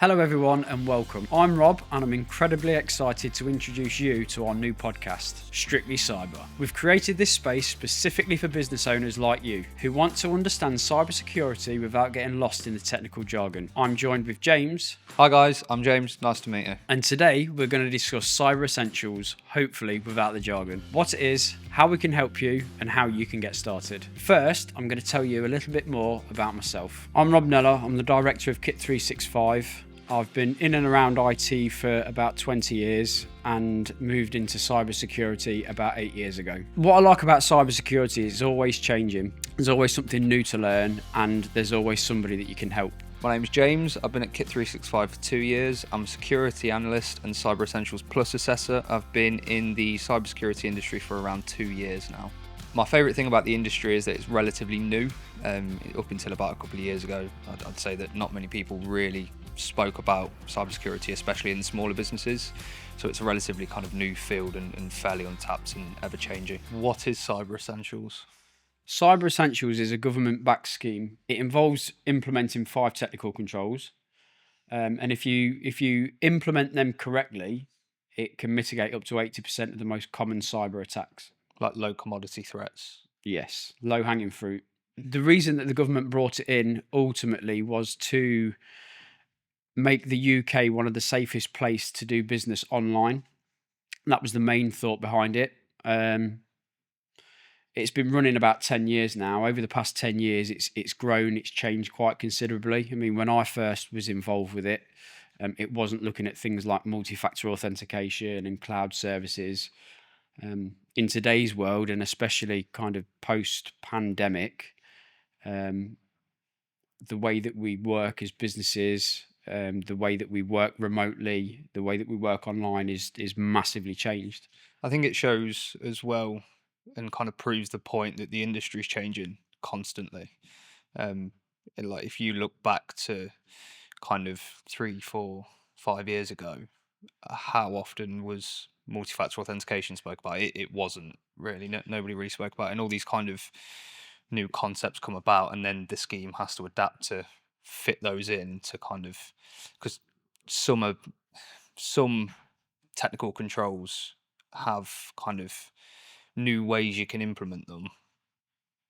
Hello, everyone, and welcome. I'm Rob, and I'm incredibly excited to introduce you to our new podcast, Strictly Cyber. We've created this space specifically for business owners like you who want to understand cybersecurity without getting lost in the technical jargon. I'm joined with James. Hi guys, I'm James. Nice to meet you. And today we're going to discuss cyber essentials, hopefully without the jargon. What it is, how we can help you, and how you can get started. First, I'm going to tell you a little bit more about myself. I'm Rob Kneller. I'm the director of Kit 365. I've been in and around IT for about 20 years and moved into cybersecurity about 8 years ago. What I like about cybersecurity is it's always changing. There's always something new to learn, and there's always somebody that you can help. My name's James. I've been at Kit 365 for 2 years. I'm a security analyst and Cyber Essentials Plus assessor. I've been in the cybersecurity industry for around 2 years now. My favourite thing about the industry is that it's relatively new. Up until about a couple of years ago, I'd say that not many people really spoke about cybersecurity, especially in smaller businesses. So it's a relatively kind of new field and fairly untapped and ever-changing. What is Cyber Essentials? Cyber Essentials is a government-backed scheme. It involves implementing 5 technical controls, and if you implement them correctly, it can mitigate up to 80% of the most common cyber attacks. Like low commodity threats? Yes, low-hanging fruit. The reason that the government brought it in ultimately was to make the UK one of the safest places to do business online. That was the main thought behind it. It's been running about 10 years now. Over the past 10 years, it's grown, it's changed quite considerably. I mean, when I first was involved with it, it wasn't looking at things like multi-factor authentication and cloud services. In today's world, and especially kind of post-pandemic, the way that we work as businesses, the way that we work remotely, the way that we work online is massively changed. I think it shows as well and kind of proves the point that the industry is changing constantly. And like if you look back to kind of 3, 4, 5 years ago, how often was multi-factor authentication spoke about? It wasn't really. Nobody really spoke about it. And all these kind of new concepts come about, and then the scheme has to adapt to fit those in to kind of, because some technical controls have kind of new ways you can implement them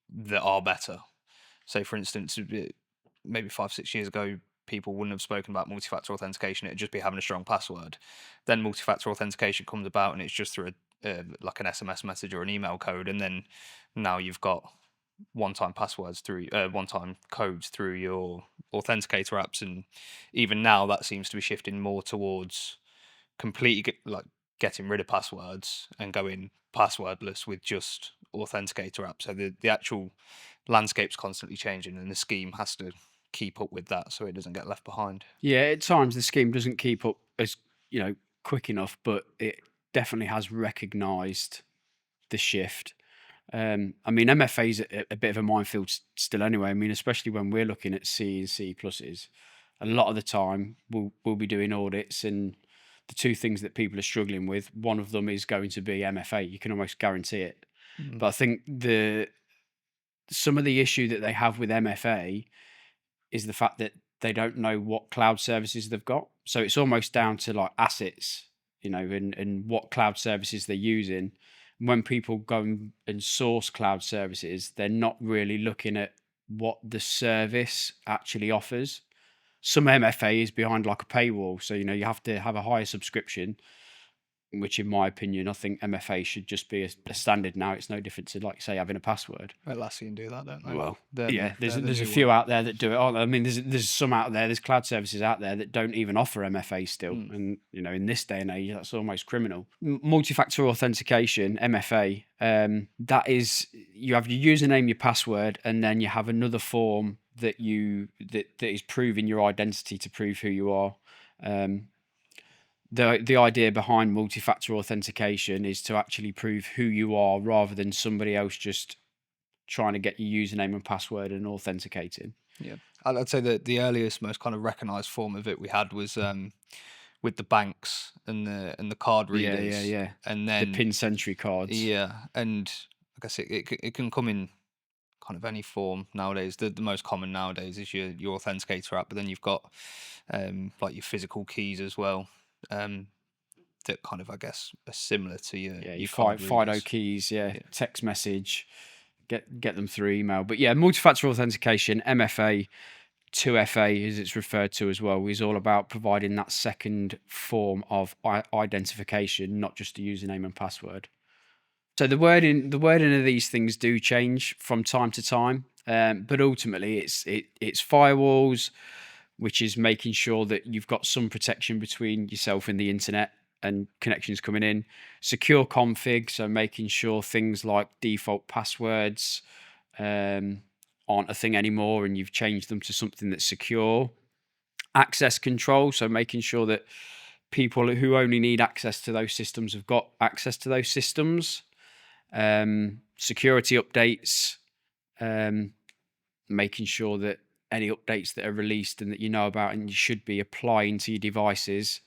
that are better. So for instance, maybe 5, 6 years ago, people wouldn't have spoken about multi-factor authentication. It'd just be having a strong password. Then multi-factor authentication comes about, and it's just through like an SMS message or an email code. And then now you've got one-time passwords through one-time codes through your authenticator apps. And even now, that seems to be shifting more towards completely getting rid of passwords and going passwordless with just authenticator apps. So the actual landscape's constantly changing, and the scheme has to keep up with that so it doesn't get left behind. Yeah, at times the scheme doesn't keep up as quick enough, but it definitely has recognised the shift. I mean, MFA is a bit of a minefield still anyway. I mean, especially when we're looking at C and C pluses, a lot of the time we'll be doing audits, and the 2 things that people are struggling with, one of them is going to be MFA. You can almost guarantee it. But I think some of the issue that they have with MFA is the fact that they don't know what cloud services they've got. So it's almost down to like assets, and what cloud services they're using. When people go and source cloud services, they're not really looking at what the service actually offers. Some MFA is behind like a paywall, so you have to have a higher subscription, which in my opinion, I think MFA should just be a standard now. It's no different to, like, say, having a password. Atlassian do that, don't they? Well, yeah, there's a few out there that do it. I mean, there's some out there, there's cloud services out there that don't even offer MFA still. And, in this day and age, that's almost criminal. Multi-factor authentication, MFA, that is, you have your username, your password, and then you have another form that is proving your identity to prove who you are. The idea behind multi-factor authentication is to actually prove who you are rather than somebody else just trying to get your username and password and authenticating. Yeah, I'd say that the earliest, most kind of recognised form of it we had was with the banks and the card readers. Yeah. And then the PIN Sentry cards. Yeah, and I guess it can come in kind of any form nowadays. The most common nowadays is your authenticator app, but then you've got like your physical keys as well. That kind of, I guess, are similar to Yeah, your your card FIDO readers. keys, yeah, Yeah. text message, get them through email. But yeah, multi-factor authentication, MFA, 2FA as it's referred to as well, is all about providing that second form of identification, not just a username and password. So the wording of these things do change from time to time, but ultimately it's firewalls, which is making sure that you've got some protection between yourself and the internet and connections coming in. Secure config, so making sure things like default passwords aren't a thing anymore, and you've changed them to something that's secure. Access control, so making sure that people who only need access to those systems have got access to those systems. Security updates, making sure that any updates that are released and that you know about and you should be applying to your devices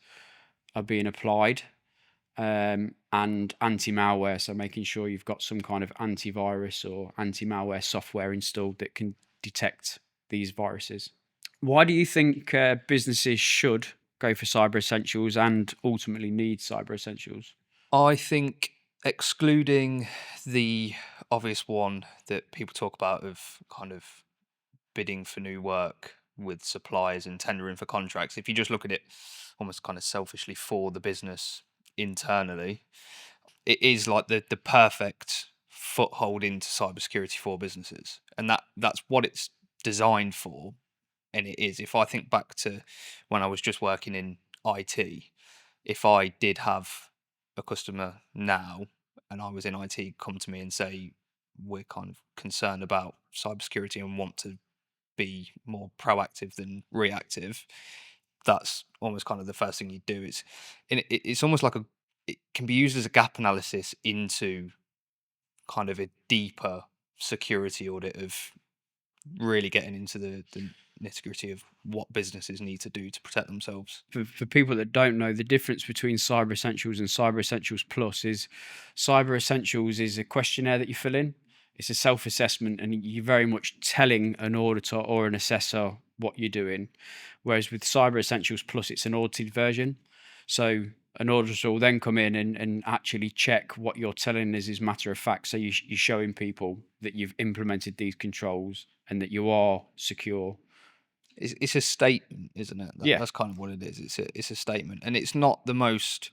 are being applied. And anti-malware, so making sure you've got some kind of antivirus or anti-malware software installed that can detect these viruses. Why do you think businesses should go for cyber essentials and ultimately need cyber essentials? I think, excluding the obvious one that people talk about of kind of bidding for new work with suppliers and tendering for contracts, if you just look at it almost kind of selfishly for the business internally, it is like the perfect foothold into cybersecurity for businesses, and that's what it's designed for. And it is. If I think back to when I was just working in IT, if I did have a customer now and I was in IT come to me and say, we're kind of concerned about cybersecurity and want to be more proactive than reactive, that's almost kind of the first thing you do. It's almost like it can be used as a gap analysis into kind of a deeper security audit of really getting into the nitty-gritty of what businesses need to do to protect themselves. For people that don't know, the difference between Cyber Essentials and Cyber Essentials Plus is Cyber Essentials is a questionnaire that you fill in. It's a self-assessment, and you're very much telling an auditor or an assessor what you're doing. Whereas with Cyber Essentials Plus, it's an audited version. So an auditor will then come in and actually check what you're telling us is matter of fact. So you're showing people that you've implemented these controls and that you are secure. It's a statement, isn't it? Yeah. That's kind of what it is. It's a statement, and it's not the most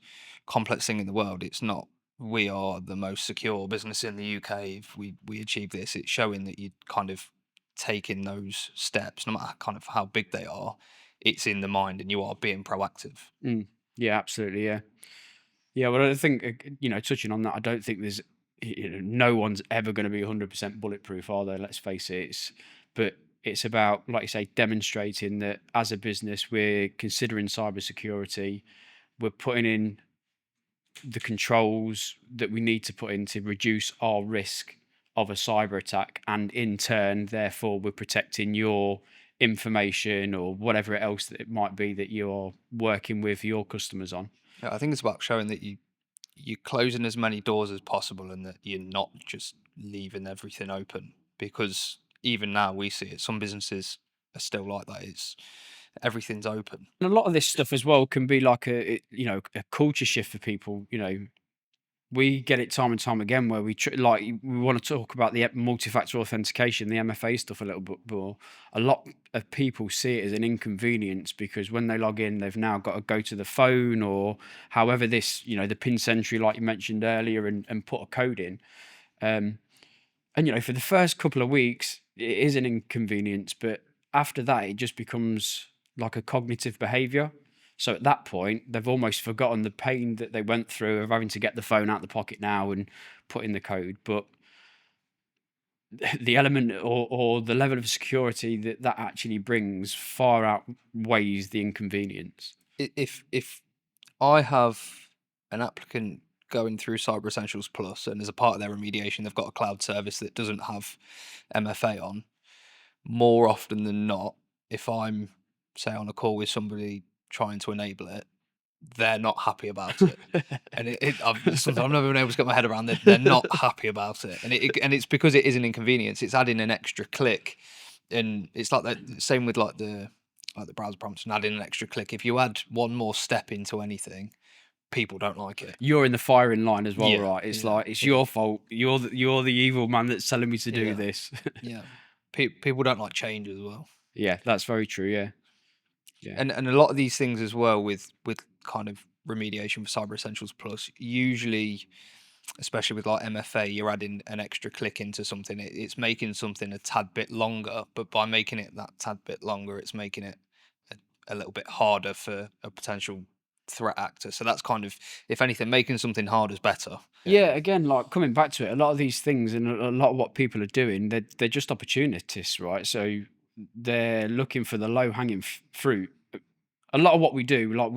complex thing in the world. It's not, we are the most secure business in the UK if we achieve this. It's showing that you kind of taking those steps, no matter kind of how big they are. It's in the mind, and you are being proactive. Mm. Yeah, absolutely. Yeah. Yeah. Well, I think, touching on that, I don't think there's, no one's ever going to be 100% bulletproof, are they? Let's face it. But it's about, like you say, demonstrating that as a business, we're considering cybersecurity, we're putting in the controls that we need to put in to reduce our risk of a cyber attack, and in turn, therefore, we're protecting your information or whatever else that it might be that you're working with your customers on. Yeah, I think it's about showing that you're closing as many doors as possible, and that you're not just leaving everything open. Because even now we see it, some businesses are still like that. It's everything's open. And a lot of this stuff as well can be like a culture shift for people. We get it time and time again where we want to talk about the multi-factor authentication, the MFA stuff a little bit more. A lot of people see it as an inconvenience because when they log in, they've now got to go to the phone or however the pin sentry, like you mentioned earlier, and put a code in. And for the first couple of weeks, it is an inconvenience, but after that, it just becomes like a cognitive behavior. So at that point, they've almost forgotten the pain that they went through of having to get the phone out of the pocket now and put in the code. But the element or the level of security that actually brings far outweighs the inconvenience. If I have an applicant going through Cyber Essentials Plus, and as a part of their remediation, they've got a cloud service that doesn't have MFA on, more often than not, if I'm, say, on a call with somebody trying to enable it, they're not happy about it. And sometimes I've never been able to get my head around that. They're not happy about it, and it's because it is an inconvenience. It's adding an extra click, and it's like that. Same with like the browser prompts and adding an extra click. If you add one more step into anything, people don't like it. You're in the firing line as well, Yeah, right? It's yeah, like it's yeah. your fault. You're the evil man that's telling me to do Yeah. this. Yeah, people don't like change as well. Yeah, that's very true. Yeah, yeah, And a lot of these things as well with kind of remediation for Cyber Essentials Plus, usually, especially with like MFA, you're adding an extra click into something. It's making something a tad bit longer, but by making it that tad bit longer, it's making it a little bit harder for a potential threat actor. So that's kind of, if anything, making something hard is better. yeah. Again, like coming back to it, a lot of these things and a lot of what people are doing, they're just opportunists, right? So they're looking for the low hanging fruit. A lot of what we do, like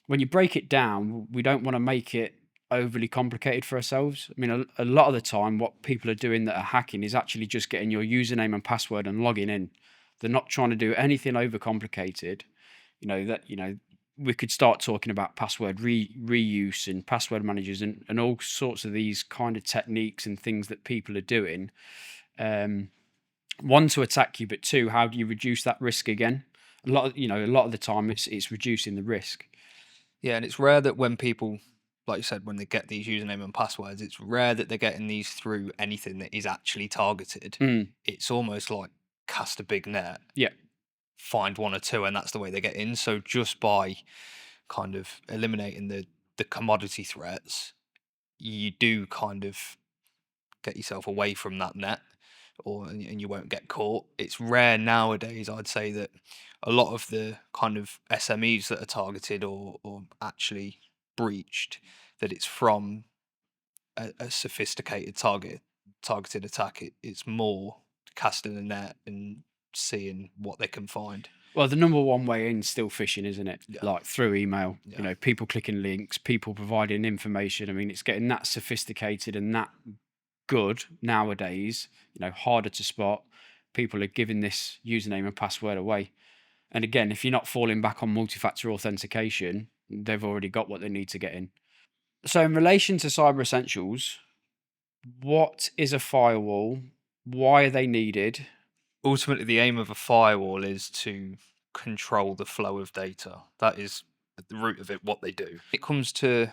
when you break it down, we don't want to make it overly complicated for ourselves. I mean, a lot of the time, what people are doing that are hacking is actually just getting your username and password and logging in. They're not trying to do anything overcomplicated. We could start talking about password reuse and password managers and all sorts of these kind of techniques and things that people are doing. One, to attack you, but two, how do you reduce that risk again? A lot of the time, it's reducing the risk. Yeah, and it's rare that when people, like you said, when they get these username and passwords, it's rare that they're getting these through anything that is actually targeted. It's almost like cast a big net, Yeah. find one or two, and that's the way they get in. So just by kind of eliminating the commodity threats, you do kind of get yourself away from that net, and you won't get caught. It's rare nowadays, I'd say, that a lot of the kind of SMEs that are targeted or actually breached, that it's from a sophisticated targeted attack. It's more casting a net and seeing what they can find. Well, the number one way in is still phishing, isn't it? Yeah. Like through email, Yeah. people clicking links, people providing information. I mean, it's getting that sophisticated and that good nowadays, harder to spot. People are giving this username and password away. And again, if you're not falling back on multi-factor authentication, they've already got what they need to get in. So in relation to Cyber Essentials, what is a firewall? Why are they needed? Ultimately, the aim of a firewall is to control the flow of data. That is at the root of it, what they do. It comes to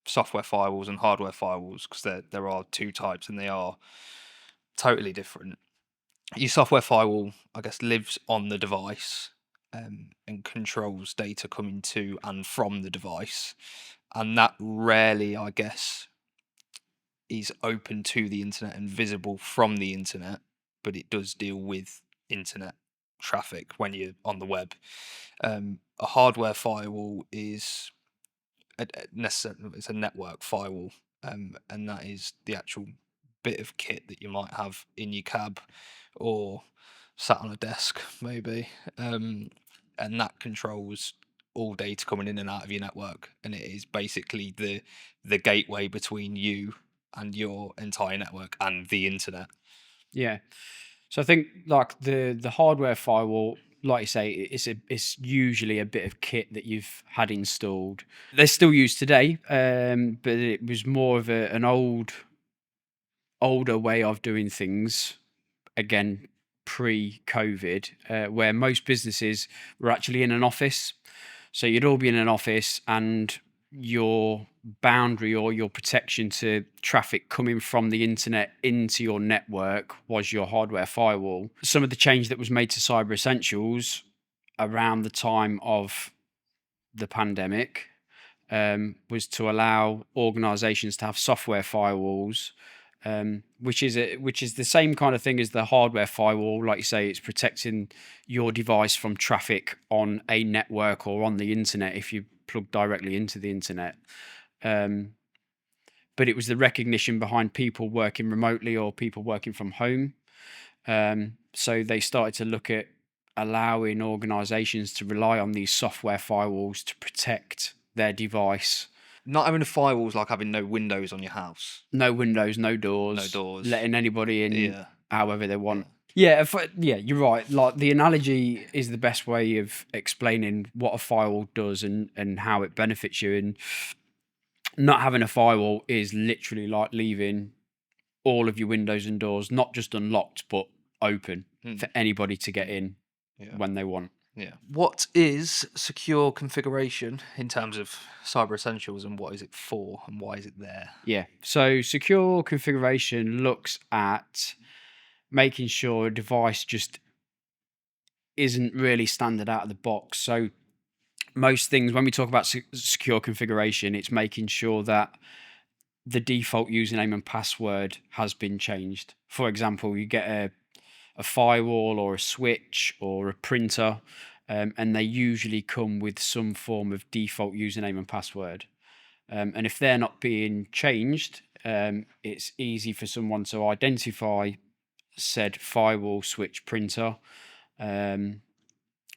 software firewalls and hardware firewalls, because there are two types and they are totally different. Your software firewall, I guess, lives on the device and controls data coming to and from the device. And that rarely, I guess, is open to the internet and visible from the internet, but it does deal with internet traffic when you're on the web. A hardware firewall is it's a network firewall, and that is the actual bit of kit that you might have in your cab or sat on a desk, maybe, and that controls all data coming in and out of your network, and it is basically the gateway between you and your entire network and the internet. Yeah. So I think like the hardware firewall, like you say, it's usually a bit of kit that you've had installed. They're still used today, but it was more of an older way of doing things. Again, pre-COVID, where most businesses were actually in an office. So you'd all be in an office, and your boundary or your protection to traffic coming from the internet into your network was your hardware firewall. Some of the change that was made to Cyber Essentials around the time of the pandemic was to allow organizations to have software firewalls, which is the same kind of thing as the hardware firewall. Like you say, it's protecting your device from traffic on a network or on the internet if you plug directly into the internet. But it was the recognition behind people working remotely or people working from home. So they started to look at allowing organizations to rely on these software firewalls to protect their device. Not having a firewall is like having no windows on your house. No windows, no doors. No doors. Letting anybody in however they want. Yeah, yeah, you're right. Like the analogy is the best way of explaining what a firewall does and how it benefits you. And not having a firewall is literally like leaving all of your windows and doors not just unlocked but open for anybody to get in when they want. Yeah. What is secure configuration in terms of Cyber Essentials, and what is it for, and why is it there? Yeah. So secure configuration looks at making sure a device just isn't really standard out of the box. So most things, when we talk about secure configuration, it's making sure that the default username and password has been changed. For example, you get a firewall or a switch or a printer, and they usually come with some form of default username and password. And if they're not being changed, it's easy for someone to identify said firewall, switch, printer, go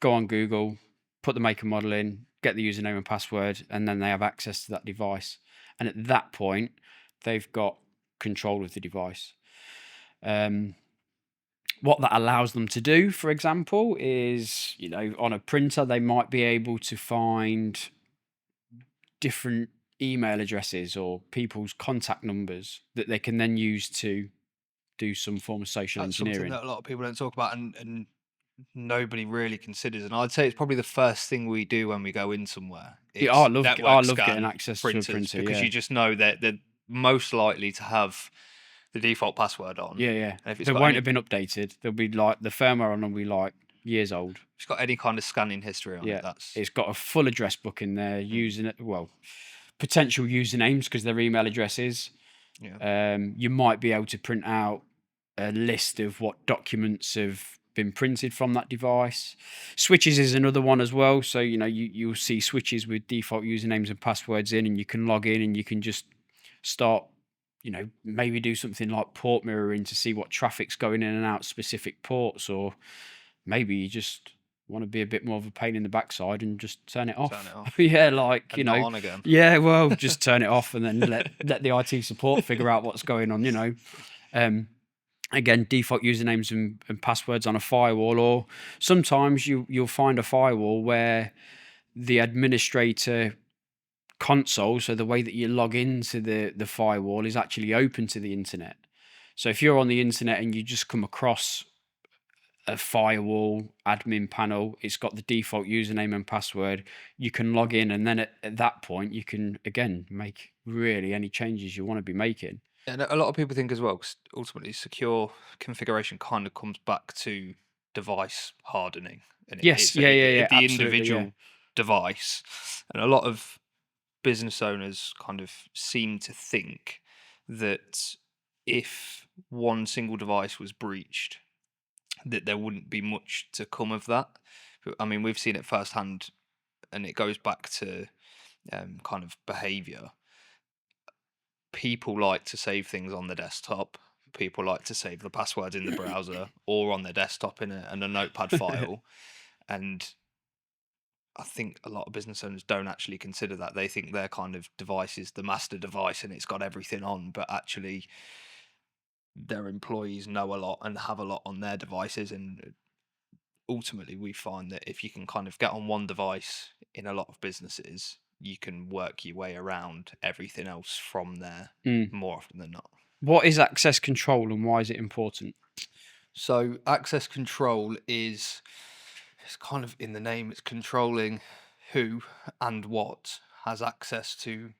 on Google, put the make and model in, get the username and password, and then they have access to that device. And at that point, they've got control of the device. What that allows them to do, for example, is, on a printer, they might be able to find different email addresses or people's contact numbers that they can then use to do some form of social That's engineering. something that a lot of people don't talk about, and nobody really considers. And I'd say it's probably the first thing we do when we go in somewhere. It's I love network getting access printers, to a printer because yeah. you just know that they're most likely to have the default password on. Yeah. And if it's They got won't have been updated. They'll be like, the firmware on them will be like years old. it's got any kind of scanning history on Yeah, it, that's it's got a full address book in there, using it, well, potential usernames because they're email addresses. yeah. You might be able to print out a list of what documents have been printed from that device. Switches is another one as well. So, you'll see switches with default usernames and passwords in, and you can log in and you can just start, maybe do something like port mirroring to see what traffic's going in and out specific ports, or maybe you just want to be a bit more of a pain in the backside and just turn it off. Yeah, like, and not on again. Yeah, well, just turn it off and then let the IT support figure out what's going on. Again, default usernames and passwords on a firewall, or sometimes you'll find a firewall where the administrator console, so the way that you log into the firewall, is actually open to the internet. So if you're on the internet and you just come across a firewall admin panel, it's got the default username and password, you can log in, and then at that point you can again make really any changes you want to be making. And a lot of people think as well, because ultimately secure configuration kind of comes back to device hardening. And Yes, it's the absolutely, individual device. And a lot of business owners kind of seem to think that if one single device was breached, that there wouldn't be much to come of that. But, I mean, we've seen it firsthand, and it goes back to kind of behavior. People like to save things on the desktop. People like to save the passwords in the browser or on their desktop in a notepad file. And I think a lot of business owners don't actually consider that. They think their kind of device is the master device and it's got everything on, but actually their employees know a lot and have a lot on their devices. And ultimately we find that if you can kind of get on one device in a lot of businesses, you can work your way around everything else from there more often than not. What is access control and why is it important? So access control it's kind of in the name, it's controlling who and what has access to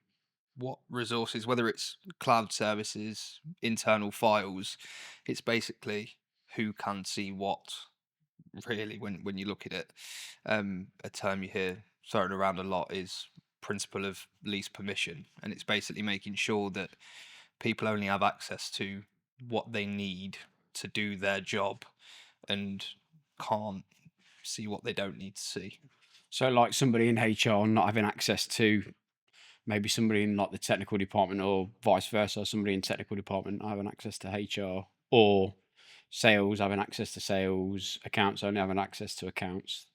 what resources, whether it's cloud services, internal files. It's basically who can see what, really, when you look at it. A term you hear thrown around a lot is principle of least permission, and it's basically making sure that people only have access to what they need to do their job and can't see what they don't need to see. So like somebody in HR not having access to maybe somebody in like the technical department, or vice versa, somebody in technical department having access to HR, or sales having access to sales, accounts only having access to accounts.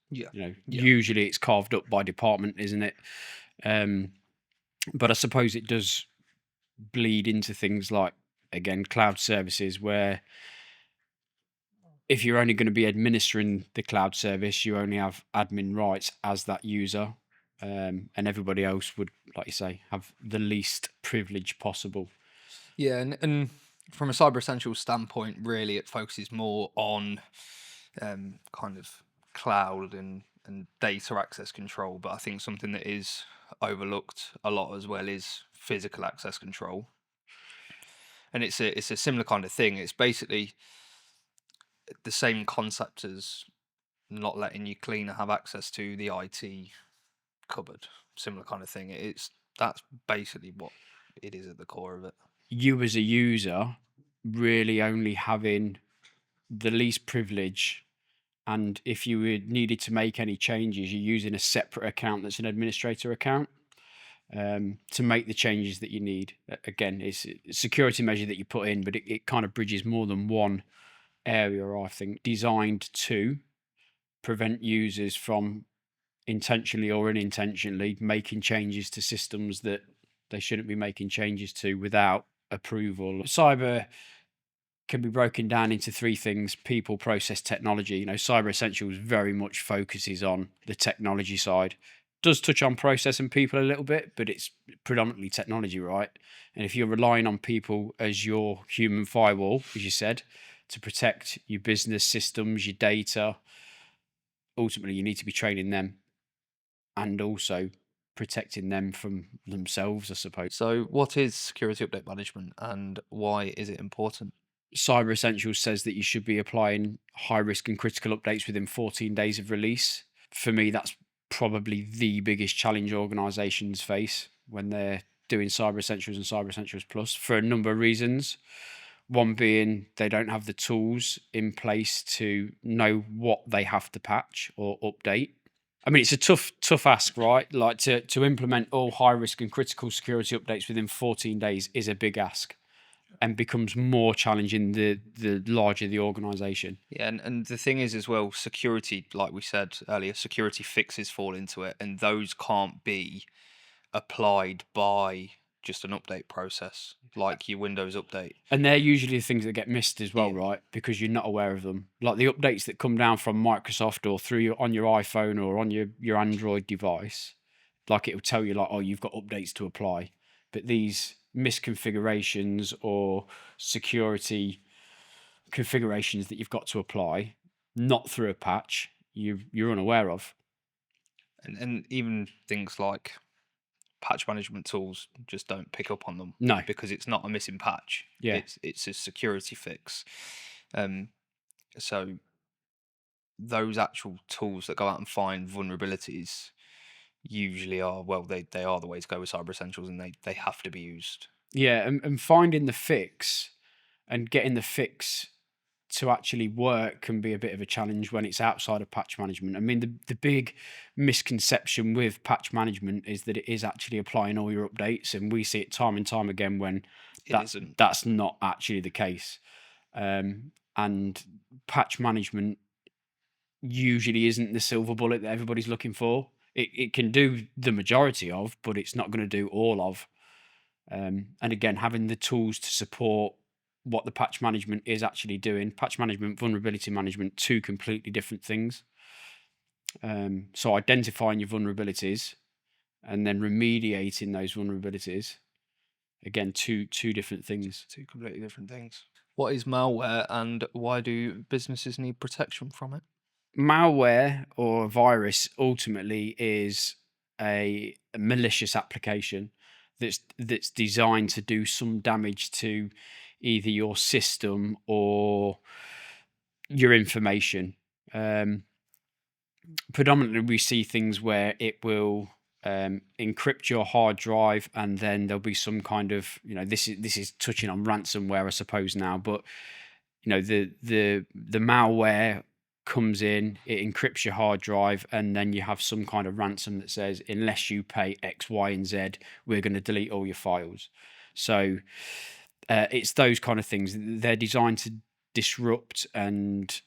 Usually it's carved up by department, isn't it? But I suppose it does bleed into things like, again, cloud services, where if you're only going to be administering the cloud service, you only have admin rights as that user, and everybody else would, like you say, have the least privilege possible. Yeah, and from a Cyber Essentials standpoint, really, it focuses more on kind of cloud and data access control. But I think something that is overlooked a lot as well is physical access control. And it's a similar kind of thing. It's basically the same concept as not letting your cleaner have access to the IT cupboard. Similar kind of thing. That's basically what it is at the core of it. You as a user really only having the least privilege, and if you needed to make any changes, you're using a separate account that's an administrator account to make the changes that you need. Again, it's a security measure that you put in, but it kind of bridges more than one area, I think, designed to prevent users from intentionally or unintentionally making changes to systems that they shouldn't be making changes to without approval. Cyber can be broken down into three things: people, process, technology. Cyber Essentials very much focuses on the technology side. Does touch on process and people a little bit, but it's predominantly technology, right? And if you're relying on people as your human firewall, as you said, to protect your business systems, your data, ultimately you need to be training them and also protecting them from themselves, I suppose. So, what is security update management and why is it important? Cyber Essentials says that you should be applying high risk and critical updates within 14 days of release. For me, that's probably the biggest challenge organizations face when they're doing Cyber Essentials and Cyber Essentials Plus, for a number of reasons. One being they don't have the tools in place to know what they have to patch or update. I mean, it's a tough ask, right? Like to implement all high risk and critical security updates within 14 days is a big ask, and becomes more challenging the larger the organization. Yeah, and the thing is as well, security, like we said earlier, security fixes fall into it, and those can't be applied by just an update process like your Windows update. And they're usually the things that get missed as well, Yeah. right? Because you're not aware of them. Like the updates that come down from Microsoft or through on your iPhone or on your Android device, like it will tell you like, oh, you've got updates to apply. But these misconfigurations or security configurations that you've got to apply, not through a patch, you're unaware of. And even things like patch management tools just don't pick up on them. No. Because it's not a missing patch. Yeah. It's a security fix. So those actual tools that go out and find vulnerabilities usually are, well, they are the way to go with Cyber Essentials, and they have to be used. Yeah, and finding the fix and getting the fix to actually work can be a bit of a challenge when it's outside of patch management. I mean, the big misconception with patch management is that it is actually applying all your updates, and we see it time and time again when that's not actually the case. And patch management usually isn't the silver bullet that everybody's looking for. It can do the majority of, but it's not going to do all of. And again, having the tools to support what the patch management is actually doing. Patch management, vulnerability management, two completely different things. So identifying your vulnerabilities and then remediating those vulnerabilities, again, two different things. Two completely different things. What is malware and why do businesses need protection from it? Malware or a virus ultimately is a malicious application that's designed to do some damage to either your system or your information. Predominantly, we see things where it will encrypt your hard drive, and then there'll be some kind of, this is touching on ransomware, I suppose now, but the malware comes in, it encrypts your hard drive, and then you have some kind of ransom that says, unless you pay X, Y, and Z, we're going to delete all your files. So it's those kind of things. They're designed to disrupt and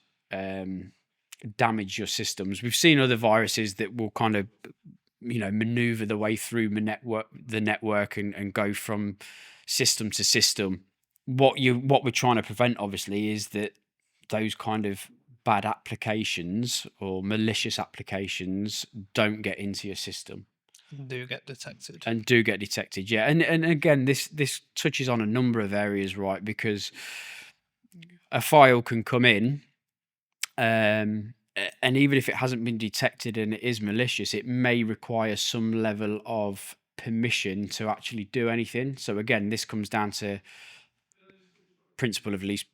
damage your systems. We've seen other viruses that will kind of maneuver the way through the network and go from system to system. What we're trying to prevent, obviously, is that those kind of bad applications or malicious applications don't get into your system Do get detected. and do get detected. Yeah, and again, this touches on a number of areas, right? Because a file can come in, and even if it hasn't been detected and it is malicious, it may require some level of permission to actually do anything. So again, this comes down to principle of least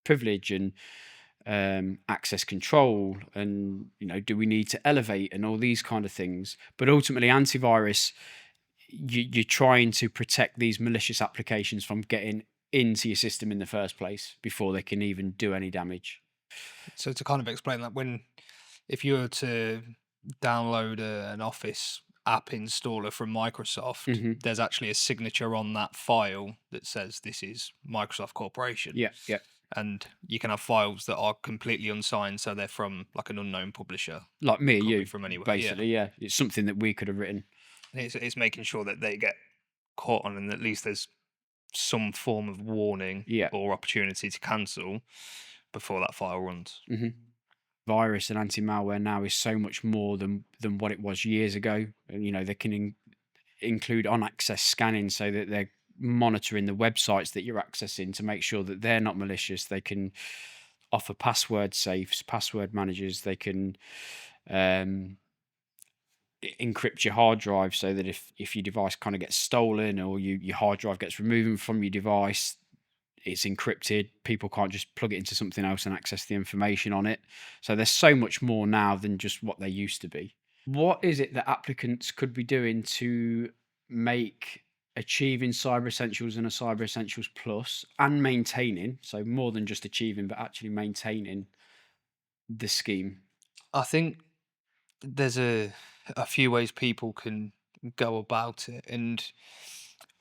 privilege and access control, and do we need to elevate and all these kind of things. But ultimately, antivirus, you're trying to protect these malicious applications from getting into your system in the first place before they can even do any damage. So to kind of explain that, if you were to download an Office app installer from Microsoft, Hmm. there's actually a signature on that file that says this is Microsoft Corporation. Yeah, yeah. And you can have files that are completely unsigned, so they're from like an unknown publisher. Like me or Could be you, from anywhere, yeah. basically. Yeah, it's something that we could have written. And it's making sure that they get caught on, and at least there's some form of warning Yeah. or opportunity to cancel before that file runs. Hmm. Virus and anti-malware now is so much more than what it was years ago. And they can include on-access scanning, so that they're monitoring the websites that you're accessing to make sure that they're not malicious. They can offer password safes, password managers. They can encrypt your hard drive, so that if your device kind of gets stolen, or your hard drive gets removed from your device, it's encrypted. People can't just plug it into something else and access the information on it. So there's so much more now than just what they used to be. What is it that applicants could be doing to make achieving Cyber Essentials and a Cyber Essentials Plus, and maintaining, so more than just achieving, but actually maintaining the scheme? I think there's a few ways people can go about it, and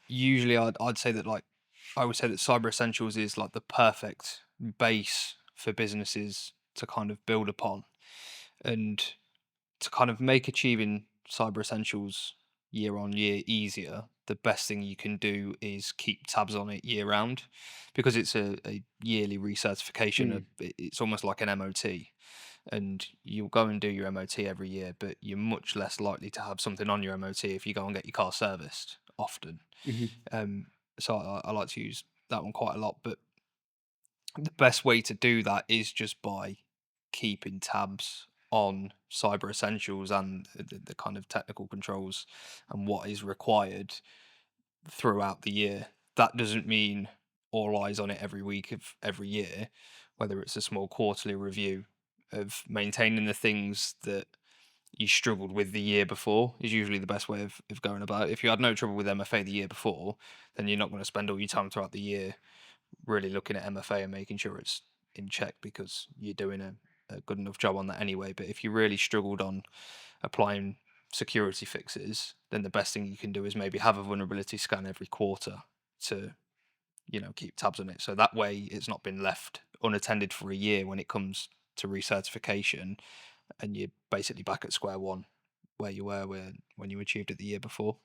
usually I'd say that, like, I would say that Cyber Essentials is like the perfect base for businesses to kind of build upon, and to kind of make achieving Cyber Essentials year on year easier. The best thing you can do is keep tabs on it year round, because it's a yearly recertification. Mm. It's almost like an MOT, and you'll go and do your MOT every year, but you're much less likely to have something on your MOT if you go and get your car serviced often. Hmm. Um, so I like to use that one quite a lot. But the best way to do that is just by keeping tabs on Cyber Essentials and the kind of technical controls and what is required throughout the year. That doesn't mean all eyes on it every week of every year, whether it's a small quarterly review of maintaining the things that you struggled with the year before is usually the best way of going about it. If you had no trouble with MFA the year before, then you're not going to spend all your time throughout the year really looking at MFA and making sure it's in check, because you're doing a good enough job on that anyway. But if you really struggled on applying security fixes, then the best thing you can do is maybe have a vulnerability scan every quarter to keep tabs on it, so that way it's not been left unattended for a year when it comes to recertification, and you're basically back at square one where you were when you achieved it the year before.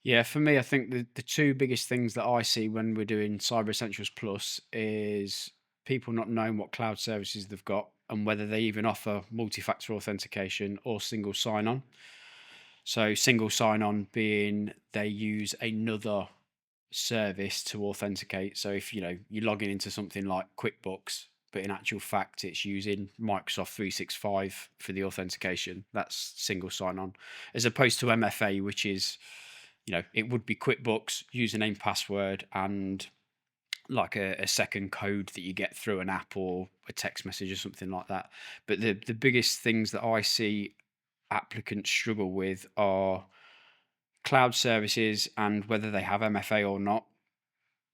Yeah, for me, I think the two biggest things that I see when we're doing Cyber Essentials Plus is people not knowing what cloud services they've got and whether they even offer multi-factor authentication or single sign-on. So single sign-on being they use another service to authenticate. So if you're logging into something like QuickBooks, but in actual fact it's using Microsoft 365 for the authentication, that's single sign-on, as opposed to MFA, which is it would be QuickBooks, username, password, and like a second code that you get through an app or a text message or something like that. But the biggest things that I see applicants struggle with are cloud services and whether they have MFA or not.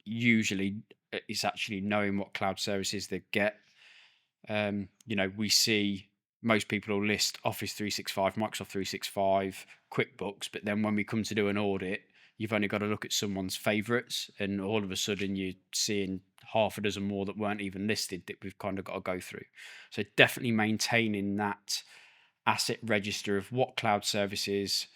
Usually it's actually knowing what cloud services they get. We see most people will list Office 365, Microsoft 365, QuickBooks, but then when we come to do an audit, you've only got to look at someone's favorites, and all of a sudden you're seeing half a dozen more that weren't even listed that we've kind of got to go through. So definitely maintaining that asset register of what cloud services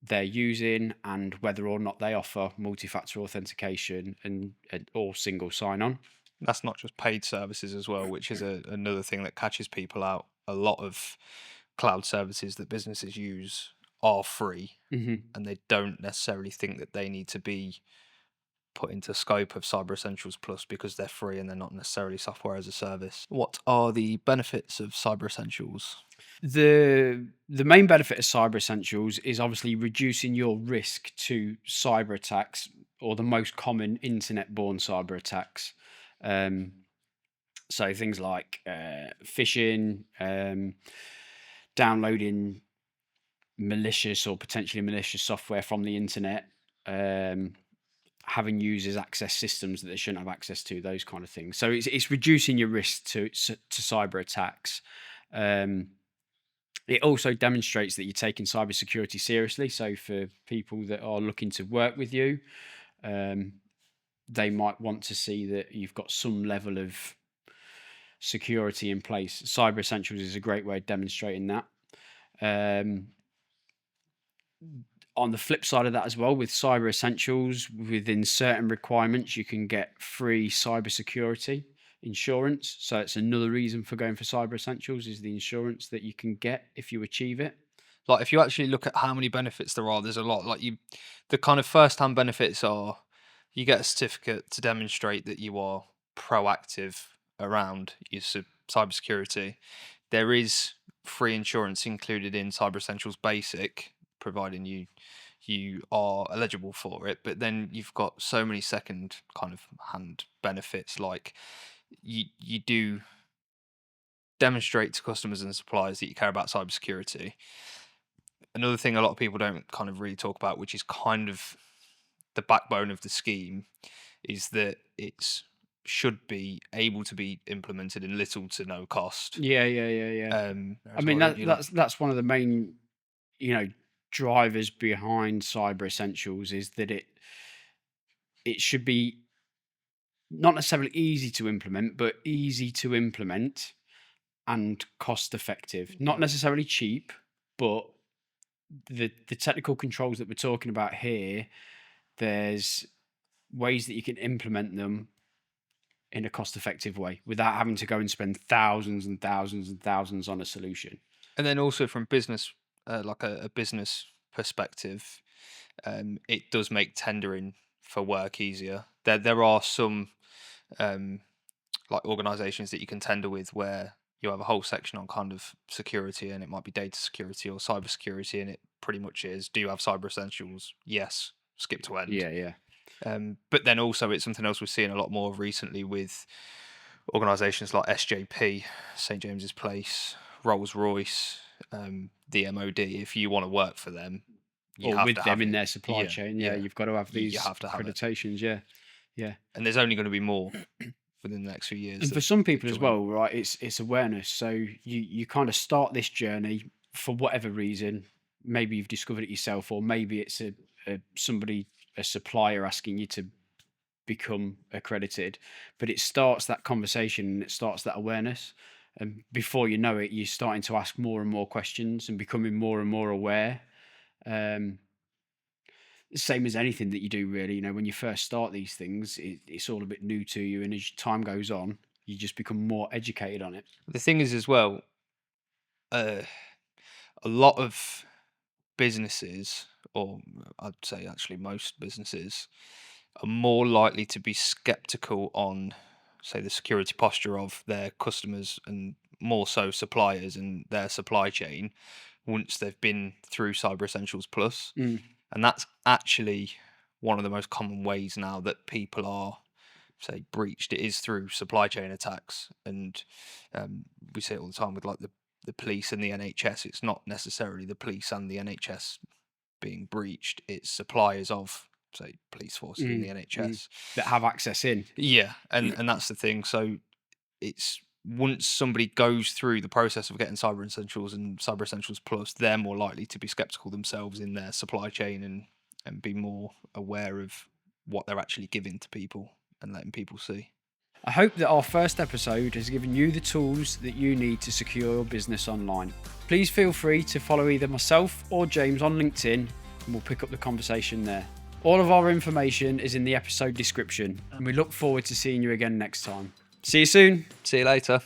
they're using and whether or not they offer multi-factor authentication and or single sign-on. That's not just paid services as well, which is another thing that catches people out. A lot of cloud services that businesses use are free, and they don't necessarily think that they need to be put into scope of Cyber Essentials Plus because they're free and they're not necessarily software as a service. What are the benefits of Cyber Essentials? The main benefit of Cyber Essentials is obviously reducing your risk to cyber attacks, or the most common internet-borne cyber attacks. So things like phishing, downloading malicious or potentially malicious software from the internet, having users access systems that they shouldn't have access to, those kind of things. So it's reducing your risk to cyber attacks. It also demonstrates that you're taking cybersecurity seriously. So for people that are looking to work with you, they might want to see that you've got some level of security in place. Cyber Essentials is a great way of demonstrating that. On the flip side of that as well, with Cyber Essentials, within certain requirements, you can get free cybersecurity insurance. So it's another reason for going for Cyber Essentials, is the insurance that you can get if you achieve it. Like, if you actually look at how many benefits there are, there's a lot. Like, the kind of first-hand benefits are you get a certificate to demonstrate that you are proactive around your cybersecurity. There is free insurance included in Cyber Essentials Basic, providing you are eligible for it. But then you've got so many second kind of hand benefits, like you do demonstrate to customers and suppliers that you care about cybersecurity. Another thing a lot of people don't kind of really talk about, which is kind of the backbone of the scheme, is that it's should be able to be implemented in little to no cost. Yeah. I mean, that's one of the main, drivers behind Cyber Essentials, is that it should be not necessarily easy to implement, but easy to implement and cost effective. Not necessarily cheap, but the technical controls that we're talking about here, there's ways that you can implement them in a cost effective way without having to go and spend thousands and thousands and thousands on a solution. And then also from business, like a business perspective, it does make tendering for work easier. There are some like organizations that you can tender with where you have a whole section on kind of security, and it might be data security or cyber security, and it pretty much is, do you have Cyber Essentials? Yes, skip to end. Yeah. But then also it's something else we're seeing a lot more of recently with organisations like SJP, St James's Place, Rolls-Royce, the MOD. If you want to work for them, you have with to them have in their supply chain, you've got to have these accreditations. Yeah. And there's only going to be more within the next few years. And for some people as well, right, it's awareness. So you kind of start this journey for whatever reason. Maybe you've discovered it yourself, or maybe it's a supplier asking you to become accredited. But it starts that conversation, and it starts that awareness. And before you know it, you're starting to ask more and more questions and becoming more and more aware. Same as anything that you do, really. When you first start these things, it's all a bit new to you, and as time goes on, you just become more educated on it. The thing is as well, a lot of businesses, or I'd say actually most businesses, are more likely to be skeptical on, say, the security posture of their customers, and more so suppliers and their supply chain, once they've been through Cyber Essentials Plus. And that's actually one of the most common ways now that people are, say, breached. It is through supply chain attacks. And we see it all the time with like the police and the NHS. It's not necessarily the police and the NHS being breached. It's suppliers of, say, police forces and the NHS that have access in. Yeah, and that's the thing. So it's, once somebody goes through the process of getting Cyber Essentials and Cyber Essentials Plus, they're more likely to be skeptical themselves in their supply chain and be more aware of what they're actually giving to people and letting people see. I hope that our first episode has given you the tools that you need to secure your business online. Please feel free to follow either myself or James on LinkedIn, and we'll pick up the conversation there. All of our information is in the episode description, and we look forward to seeing you again next time. See you soon. See you later.